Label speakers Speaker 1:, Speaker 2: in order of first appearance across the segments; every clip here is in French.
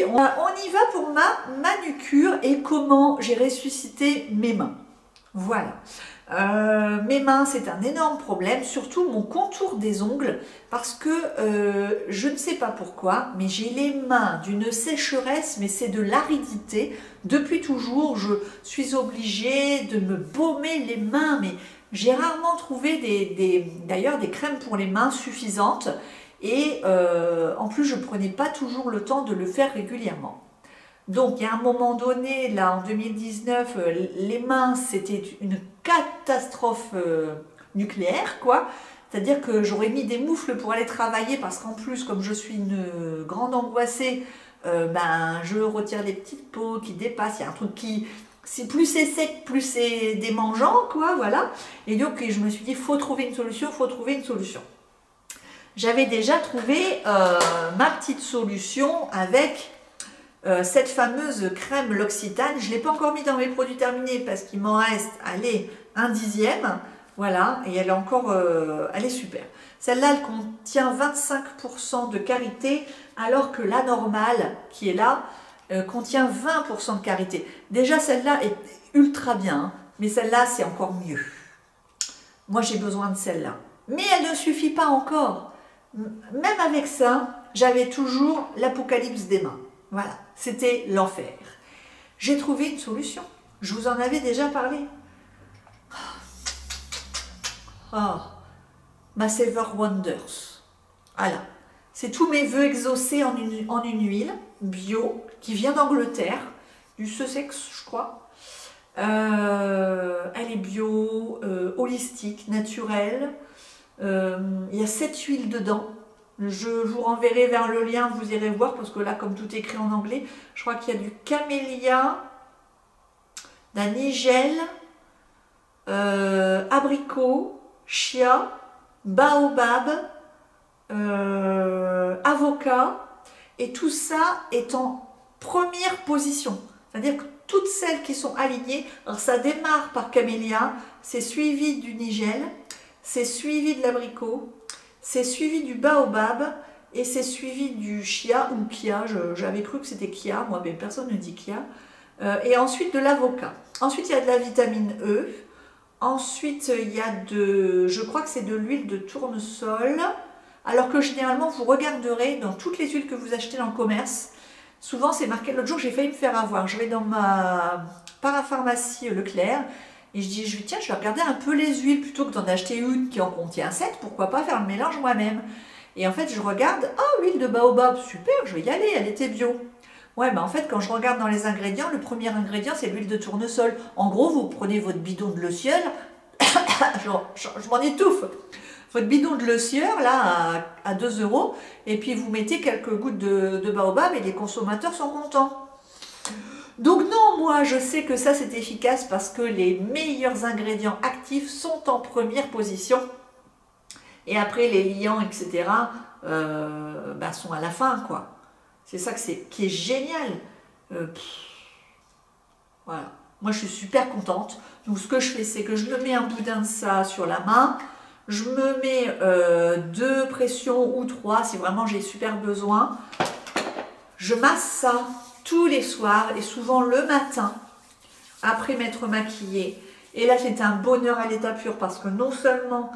Speaker 1: on y va pour ma manucure et comment j'ai ressuscité mes mains. Voilà. Mes mains, c'est un énorme problème, surtout mon contour des ongles, parce que je ne sais pas pourquoi, mais j'ai les mains d'une sécheresse, mais c'est de l'aridité. Depuis toujours, je suis obligée de me baumer les mains, mais j'ai rarement trouvé d'ailleurs des crèmes pour les mains suffisantes. Et en plus, je ne prenais pas toujours le temps de le faire régulièrement. Donc, il y a un moment donné, là, en 2019, les mains, c'était une catastrophe nucléaire, quoi. C'est-à-dire que j'aurais mis des moufles pour aller travailler parce qu'en plus, comme je suis une grande angoissée, je retire des petites peaux qui dépassent. Il y a un truc qui... plus c'est sec, plus c'est démangeant, quoi, voilà. Et donc, je me suis dit, il faut trouver une solution, il faut trouver une solution. J'avais déjà trouvé ma petite solution avec cette fameuse crème L'Occitane. Je ne l'ai pas encore mis dans mes produits terminés parce qu'il m'en reste, allez, un dixième. Voilà, et elle est encore, elle est super. Celle-là, elle contient 25% de karité, alors que la normale, qui est là, contient 20% de karité. Déjà, celle-là est ultra bien, hein, mais celle-là, c'est encore mieux. Moi, j'ai besoin de celle-là. Mais elle ne suffit pas encore. Même avec ça, j'avais toujours l'apocalypse des mains. Voilà, c'était l'enfer. J'ai trouvé une solution. Je vous en avais déjà parlé. Oh, ma Saver Wonders. Voilà, c'est tous mes vœux exaucés en une huile bio qui vient d'Angleterre, du Sussex, je crois. Elle est bio, holistique, naturelle. Il y a 7 huiles dedans. Je vous renverrai vers le lien, vous irez voir, parce que là, comme tout est écrit en anglais, je crois qu'il y a du camélia, d'un nigel, abricot, chia, baobab, avocat, et tout ça est en première position. C'est-à-dire que toutes celles qui sont alignées, alors ça démarre par camélia, c'est suivi du nigel, c'est suivi de l'abricot, c'est suivi du baobab et c'est suivi du chia ou kia. J'avais cru que c'était kia, moi, mais personne ne dit kia. Et ensuite de l'avocat. Ensuite, il y a de la vitamine E. Ensuite, il y a je crois que c'est de l'huile de tournesol. Alors que généralement, vous regarderez dans toutes les huiles que vous achetez dans le commerce. Souvent, c'est marqué. L'autre jour, j'ai failli me faire avoir. Je vais dans ma parapharmacie Leclerc. Et je dis, tiens, je vais regarder un peu les huiles plutôt que d'en acheter une qui en contient 7, pourquoi pas faire le mélange moi-même. Et en fait, je regarde, oh, huile de baobab, super, je vais y aller, elle était bio. Ouais, en fait, quand je regarde dans les ingrédients, le premier ingrédient, c'est l'huile de tournesol. En gros, vous prenez votre bidon de l'eau ciel, je m'en étouffe, votre bidon de l'eau ciel, là, à 2 €, et puis vous mettez quelques gouttes de baobab et les consommateurs sont contents. Donc non, moi je sais que ça c'est efficace parce que les meilleurs ingrédients actifs sont en première position et après les liants, etc. Sont à la fin, quoi. C'est ça qui est génial. Voilà. Moi je suis super contente. Donc ce que je fais, c'est que je me mets un boudin de ça sur la main. Je me mets 2 pressions ou 3 si vraiment j'ai super besoin. Je masse ça tous les soirs et souvent le matin après m'être maquillée. Et là c'est un bonheur à l'état pur parce que non seulement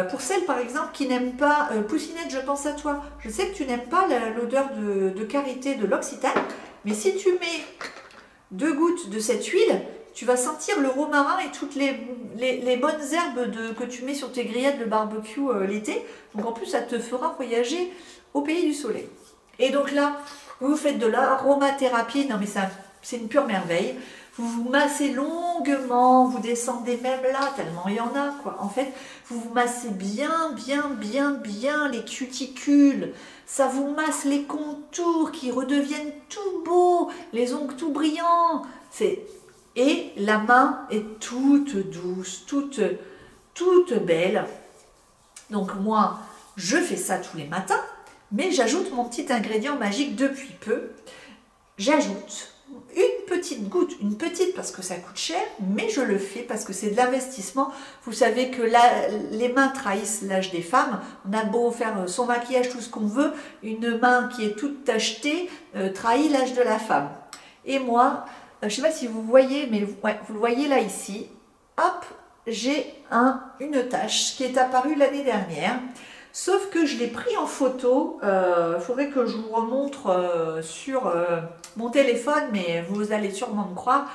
Speaker 1: pour celles par exemple qui n'aiment pas Poussinette, je pense à toi, je sais que tu n'aimes pas l'odeur de karité de l'Occitane, mais si tu mets 2 gouttes de cette huile, tu vas sentir le romarin et toutes les bonnes herbes que tu mets sur tes grillades de barbecue l'été. Donc en plus ça te fera voyager au pays du soleil. Et donc là vous faites de l'aromathérapie, non mais c'est une pure merveille. Vous vous massez longuement, vous descendez même là, tellement il y en a, quoi. En fait, vous vous massez bien les cuticules. Ça vous masse les contours qui redeviennent tout beaux, les ongles tout brillants. Et la main est toute douce, toute belle. Donc moi, je fais ça tous les matins. Mais j'ajoute mon petit ingrédient magique depuis peu. J'ajoute une petite goutte, une petite parce que ça coûte cher, mais je le fais parce que c'est de l'investissement. Vous savez que là, les mains trahissent l'âge des femmes. On a beau faire son maquillage, tout ce qu'on veut, une main qui est toute tachetée trahit l'âge de la femme. Et moi, je ne sais pas si vous voyez, mais ouais, vous le voyez là ici, hop, j'ai une tache qui est apparue l'année dernière. Sauf que je l'ai pris en photo, faudrait que je vous remontre sur mon téléphone, mais vous allez sûrement me croire.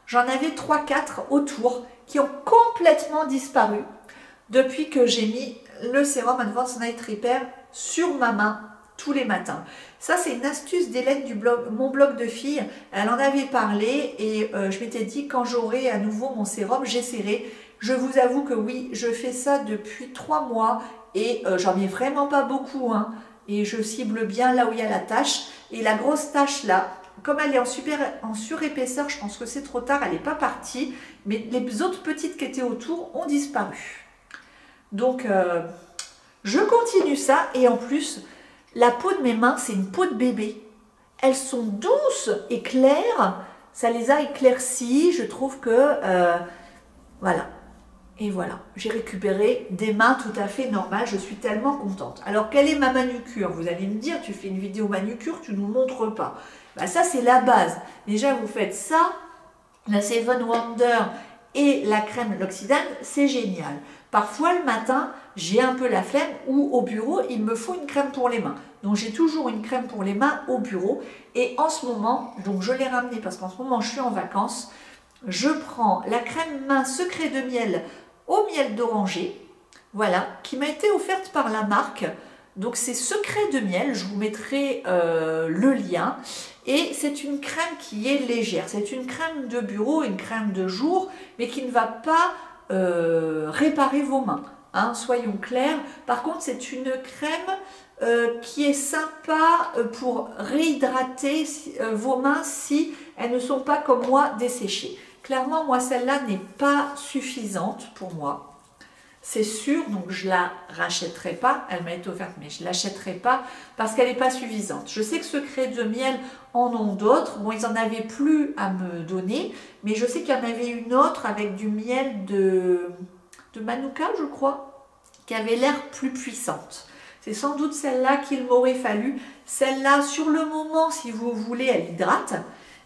Speaker 1: J'en avais 3-4 autour qui ont complètement disparu depuis que j'ai mis le sérum Advanced Night Repair sur ma main tous les matins. Ça, c'est une astuce d'Hélène du blog, mon blog de filles. Elle en avait parlé et je m'étais dit quand j'aurai à nouveau mon sérum, j'essaierai. Je vous avoue que oui, je fais ça depuis 3 mois. Et j'en mets vraiment pas beaucoup, hein. Et je cible bien là où il y a la tache. Et la grosse tache là, comme elle est en surépaisseur, je pense que c'est trop tard, elle n'est pas partie. Mais les autres petites qui étaient autour ont disparu. Donc, je continue ça. Et en plus, la peau de mes mains, c'est une peau de bébé. Elles sont douces et claires. Ça les a éclaircies. Je trouve que, voilà. Et voilà, j'ai récupéré des mains tout à fait normales, je suis tellement contente. Alors, quelle est ma manucure? Vous allez me dire, tu fais une vidéo manucure, tu ne nous montres pas. Bah, ça, c'est la base. Déjà, vous faites ça, la Seven Wonder et la crème L'Occitane, c'est génial. Parfois, le matin, j'ai un peu la flemme ou au bureau, il me faut une crème pour les mains. Donc, j'ai toujours une crème pour les mains au bureau. Et en ce moment, donc je l'ai ramenée parce qu'en ce moment, je suis en vacances, je prends la crème main Secret de Miel au miel d'oranger, voilà, qui m'a été offerte par la marque. Donc c'est Secret de Miel, je vous mettrai le lien. Et c'est une crème qui est légère, c'est une crème de bureau, une crème de jour, mais qui ne va pas réparer vos mains, hein, soyons clairs. Par contre, c'est une crème qui est sympa pour réhydrater vos mains si elles ne sont pas comme moi desséchées. Clairement, moi, celle-là n'est pas suffisante pour moi. C'est sûr, donc je la rachèterai pas. Elle m'a été offerte, mais je ne l'achèterai pas parce qu'elle n'est pas suffisante. Je sais que Secret de Miel en ont d'autres. Bon, ils n'en avaient plus à me donner, mais je sais qu'il y en avait une autre avec du miel de Manuka, je crois, qui avait l'air plus puissante. C'est sans doute celle-là qu'il m'aurait fallu. Celle-là, sur le moment, si vous voulez, elle hydrate.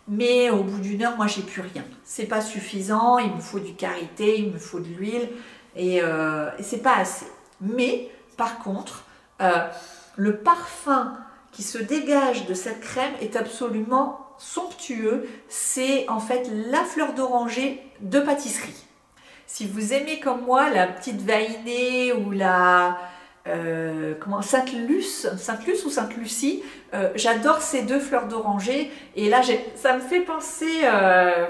Speaker 1: Mais au bout d'une heure, moi, j'ai plus rien. C'est pas suffisant, il me faut du karité, il me faut de l'huile et c'est pas assez. Mais par contre, le parfum qui se dégage de cette crème est absolument somptueux. C'est en fait la fleur d'oranger de pâtisserie. Si vous aimez comme moi la petite vainée ou la Sainte-Luce ou Sainte-Lucie, j'adore ces deux fleurs d'oranger et là ça me fait penser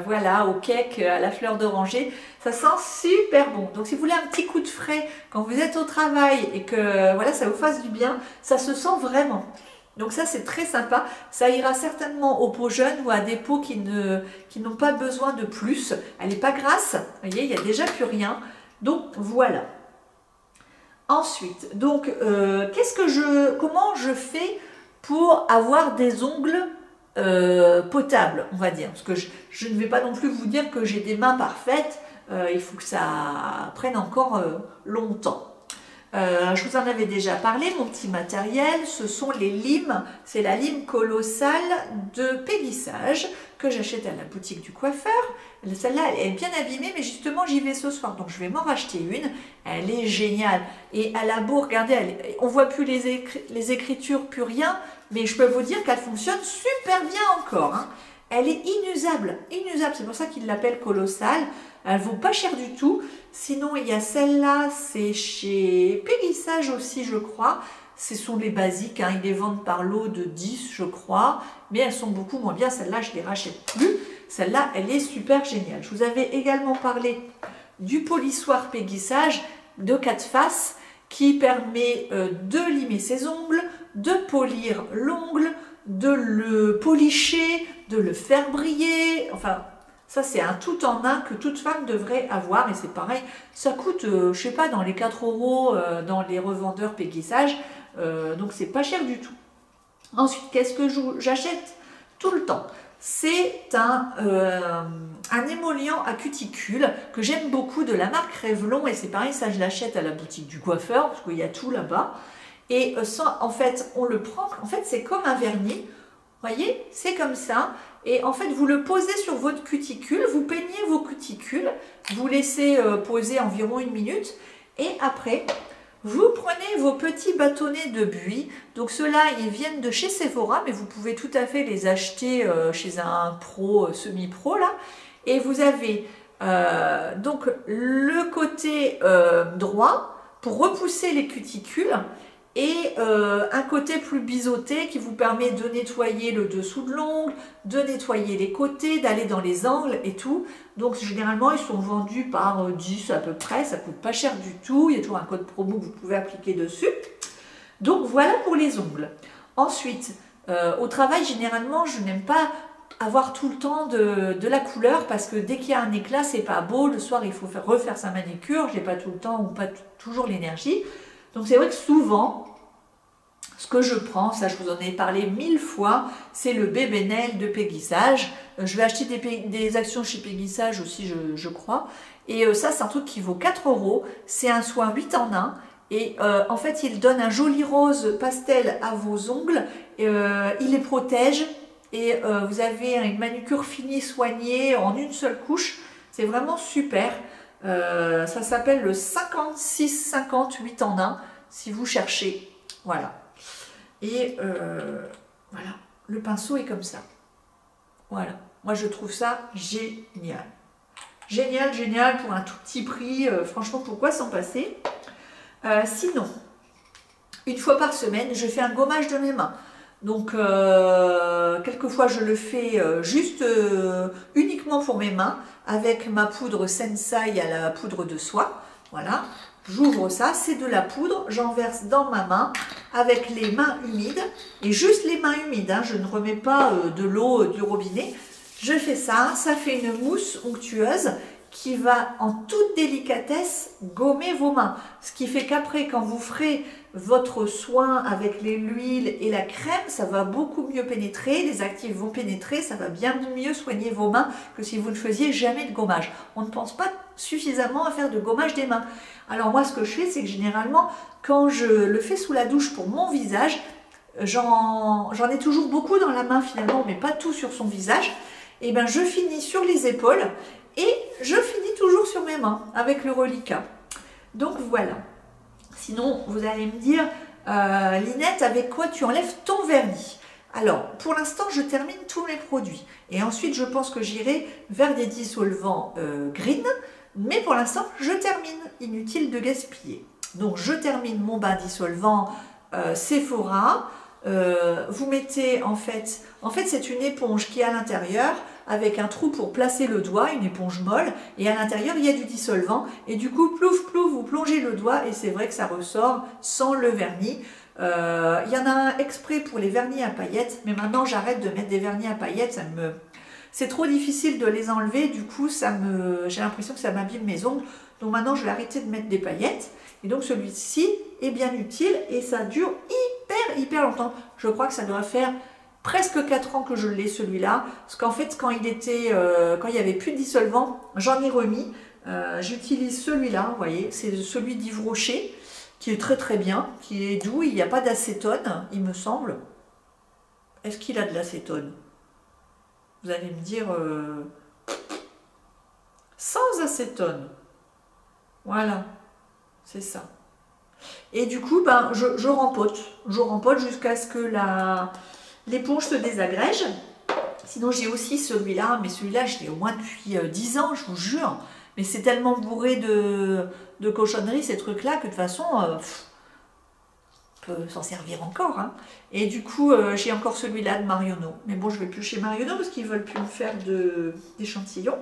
Speaker 1: voilà, au cake à la fleur d'oranger. Ça sent super bon. Donc si vous voulez un petit coup de frais quand vous êtes au travail et que voilà, ça vous fasse du bien, ça se sent vraiment. Donc ça, c'est très sympa. Ça ira certainement aux peaux jeunes ou à des peaux qui n'ont pas besoin de plus. Elle n'est pas grasse, vous voyez, il n'y a déjà plus rien. Donc voilà. Ensuite, donc, comment je fais pour avoir des ongles potables, on va dire. Parce que je ne vais pas non plus vous dire que j'ai des mains parfaites. Il faut que ça prenne encore longtemps. Je vous en avais déjà parlé, mon petit matériel, ce sont les limes. C'est la lime colossale de Peggy Sage que j'achète à la boutique du coiffeur. Celle-là, elle est bien abîmée, mais justement, j'y vais ce soir. Donc, je vais m'en racheter une. Elle est géniale. Et elle a beau, regardez, on ne voit plus les écritures, plus rien. Mais je peux vous dire qu'elle fonctionne super bien encore, hein. Elle est inusable, inusable. C'est pour ça qu'ils l'appellent colossale. Elle ne vaut pas cher du tout. Sinon, il y a celle-là, c'est chez Peggy Sage aussi, je crois. Ce sont les basiques, hein. Ils les vendent par lot de 10, je crois. Mais elles sont beaucoup moins bien. Celle-là, je ne les rachète plus. Celle-là, elle est super géniale. Je vous avais également parlé du polissoir Peggy Sage de 4 faces qui permet de limer ses ongles, de polir l'ongle, de le policher, de le faire briller. Enfin, ça, c'est un tout en un que toute femme devrait avoir. Et c'est pareil, ça coûte, je sais pas, dans les 4 € dans les revendeurs Peggy Sage. Donc, c'est pas cher du tout. Ensuite, qu'est-ce que j'achète tout le temps? c'est un émollient à cuticule que j'aime beaucoup de la marque Revlon. Et c'est pareil, ça je l'achète à la boutique du coiffeur parce qu'il y a tout là-bas. Et ça, en fait, on le prend, en fait c'est comme un vernis. Vous voyez, c'est comme ça. Et en fait, vous le posez sur votre cuticule, vous peignez vos cuticules, vous laissez poser environ 1 minute. Et après, vous prenez vos petits bâtonnets de buis. Donc ceux-là, ils viennent de chez Sephora, mais vous pouvez tout à fait les acheter chez un pro, semi-pro là. Et vous avez donc le côté droit pour repousser les cuticules et un côté plus biseauté qui vous permet de nettoyer le dessous de l'ongle, de nettoyer les côtés, d'aller dans les angles et tout. Donc généralement ils sont vendus par 10 à peu près, ça coûte pas cher du tout, il y a toujours un code promo que vous pouvez appliquer dessus. Donc voilà pour les ongles. Ensuite, au travail généralement je n'aime pas avoir tout le temps de la couleur parce que dès qu'il y a un éclat c'est pas beau, le soir il faut refaire sa manicure, j'ai pas tout le temps ou pas toujours l'énergie. Donc c'est vrai que souvent, ce que je prends, ça je vous en ai parlé 1000 fois, c'est le Bébé Nail de Peggy Sage. Je vais acheter des actions chez Peggy Sage aussi, je crois. Et ça c'est un truc qui vaut 4 €. C'est un soin 8 en 1. Et en fait, il donne un joli rose pastel à vos ongles. Il les protège. Et vous avez une manucure finie, soignée en une seule couche. C'est vraiment super. Ça s'appelle le 56-50 en 1 si vous cherchez. Voilà. Et voilà, le pinceau est comme ça. Voilà, moi je trouve ça génial. Génial, génial pour un tout petit prix. Franchement, pourquoi s'en passer? Sinon, une fois par semaine, je fais un gommage de mes mains. Donc, quelquefois je le fais juste uniquement pour mes mains avec ma poudre Sensai à la poudre de soie. Voilà, j'ouvre ça, c'est de la poudre, j'en verse dans ma main avec les mains humides et juste les mains humides, hein, je ne remets pas de l'eau du robinet. Je fais ça, ça fait une mousse onctueuse qui va en toute délicatesse gommer vos mains. Ce qui fait qu'après, quand vous ferez votre soin avec l'huile et la crème, ça va beaucoup mieux pénétrer, les actifs vont pénétrer, ça va bien mieux soigner vos mains que si vous ne faisiez jamais de gommage. On ne pense pas suffisamment à faire de gommage des mains. Alors moi, ce que je fais, c'est que généralement, quand je le fais sous la douche pour mon visage, j'en ai toujours beaucoup dans la main finalement, mais pas tout sur son visage. Et bien, je finis sur les épaules et je finis toujours sur mes mains avec le reliquat. Donc voilà. Sinon, vous allez me dire, Linette, avec quoi tu enlèves ton vernis? Alors, pour l'instant, je termine tous mes produits. Et ensuite, je pense que j'irai vers des dissolvants green. Mais pour l'instant, je termine. Inutile de gaspiller. Donc, je termine mon bain dissolvant Sephora. Vous mettez en fait c'est une éponge qui est à l'intérieur avec un trou pour placer le doigt, une éponge molle, et à l'intérieur il y a du dissolvant et du coup plouf plouf vous plongez le doigt et c'est vrai que ça ressort sans le vernis. Il y en a un exprès pour les vernis à paillettes, mais maintenant j'arrête de mettre des vernis à paillettes, c'est trop difficile de les enlever, du coup j'ai l'impression que ça m'abîme mes ongles, donc maintenant je vais arrêter de mettre des paillettes. Et donc celui-ci est bien utile et ça dure hyper longtemps. Je crois que ça doit faire presque 4 ans que je l'ai celui-là. Parce qu'en fait quand il n'y avait plus de dissolvant, j'en ai remis. J'utilise celui-là, vous voyez, c'est celui d'Yves Rocher qui est très bien, qui est doux, il n'y a pas d'acétone, il me semble. Est-ce qu'il a de l'acétone? Vous allez me dire sans acétone. Voilà. C'est ça. Et du coup, ben, je rempote jusqu'à ce que l'éponge se désagrège. Sinon, j'ai aussi celui-là, mais celui-là, je l'ai au moins depuis 10 ans, je vous jure. Mais c'est tellement bourré de cochonneries, ces trucs-là, que de toute façon, on peut s'en servir encore. Hein. Et du coup, j'ai encore celui-là de Marionneau. Mais bon, je ne vais plus chez Marionneau parce qu'ils ne veulent plus me faire d'échantillons.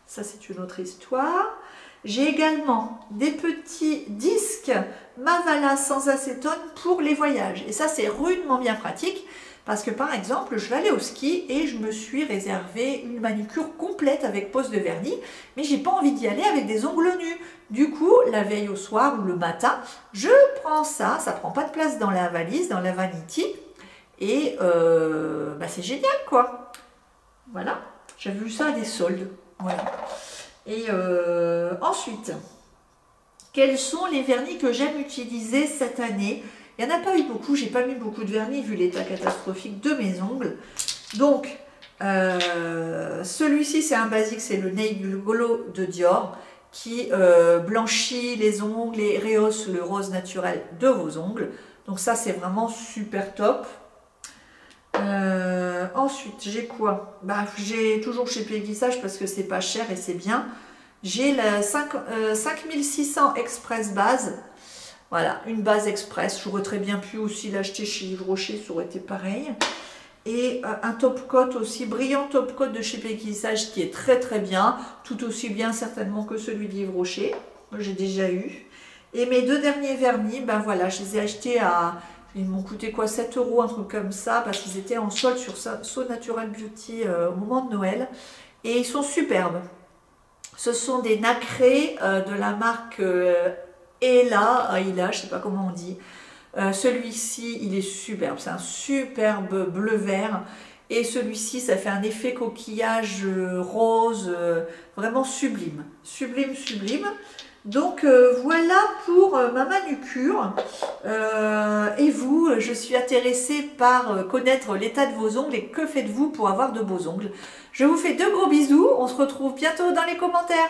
Speaker 1: Ça, c'est une autre histoire. J'ai également des petits disques Mavala sans acétone pour les voyages. Et ça, c'est rudement bien pratique parce que, par exemple, je vais aller au ski et je me suis réservé une manucure complète avec pose de vernis, mais j'ai pas envie d'y aller avec des ongles nus. Du coup, la veille au soir ou le matin, je prends ça, ça prend pas de place dans la valise, dans la vanity, et bah, c'est génial, quoi. Voilà, j'avais vu ça à des soldes. Voilà. Et ensuite, quels sont les vernis que j'aime utiliser cette année? Il n'y en a pas eu beaucoup, j'ai pas mis beaucoup de vernis vu l'état catastrophique de mes ongles. Donc, celui-ci c'est un basique, c'est le Nail Glow de Dior qui blanchit les ongles et rehausse le rose naturel de vos ongles. Donc ça c'est vraiment super top. Ensuite j'ai quoi? Bah, j'ai toujours chez Peggy Sage parce que c'est pas cher et c'est bien. J'ai la 5600 Express base. Voilà, une base express. J'aurais très bien pu aussi l'acheter chez Yves Rocher, ça aurait été pareil. Et un top coat aussi, brillant top coat de chez Peggy Sage qui est très très bien. Tout aussi bien certainement que celui d'Yves Rocher. J'ai déjà eu. Et mes deux derniers vernis, ben voilà, je les ai achetés à... Ils m'ont coûté quoi, 7 €, un truc comme ça, parce qu'ils étaient en solde sur So Natural Beauty au moment de Noël. Et ils sont superbes. Ce sont des nacrés de la marque Ella, je ne sais pas comment on dit. Celui-ci, il est superbe, c'est un superbe bleu-vert. Et celui-ci, ça fait un effet coquillage rose, vraiment sublime. Sublime, sublime. Donc voilà pour ma manucure. Et vous, je suis intéressée par connaître l'état de vos ongles et que faites-vous pour avoir de beaux ongles. Je vous fais de gros bisous, on se retrouve bientôt dans les commentaires.